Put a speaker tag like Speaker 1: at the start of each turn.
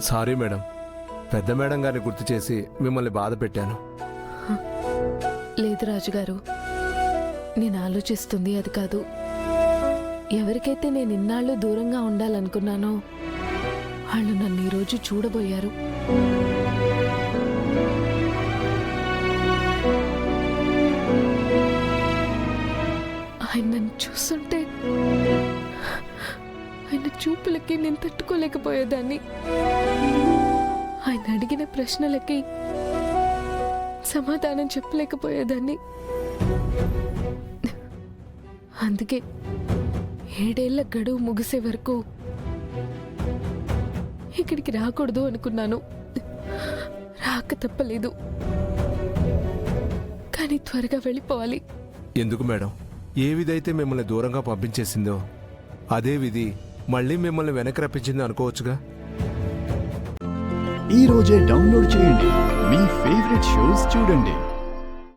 Speaker 1: Sorry madam, పెద్ద madam గారిని గుర్తు చేసి మిమ్మల్ని బాధ పెట్టాను.
Speaker 2: లేదు రాజుగారు, నేను ఆలోచిస్తుంది అది కాదు. ఎవరికైతే నేను ఇన్నాళ్ళు దూరంగా ఉండాలనుకున్నానో వాళ్ళు నన్ను ఈరోజు చూడబోయారు. ఆయన నన్ను చూస్తుంటే ఆయన చూపులకి నేను తట్టుకోలేకపోయేదాన్ని. ఆయన అడిగిన ప్రశ్నలకి సమాధానం చెప్పలేకపోయేదాన్ని. అందుకే 7 ఏళ్ల గడువు ముగిసే వరకు ఇక్కడికి రాకూడదు అనుకున్నాను. రాక తప్పలేదు, కానీ త్వరగా వెళ్ళిపోవాలి.
Speaker 1: ఎందుకు మేడం? ఏ విధి అయితే మిమ్మల్ని దూరంగా పంపించేసిందో అదే విధి మళ్ళీ మిమ్మల్ని వెనక్కి రప్పించింది అనుకోవచ్చుగా.
Speaker 3: ఈ రోజే డౌన్లోడ్ చేయండి, మీ ఫేవరెట్ షోస్ చూడండి.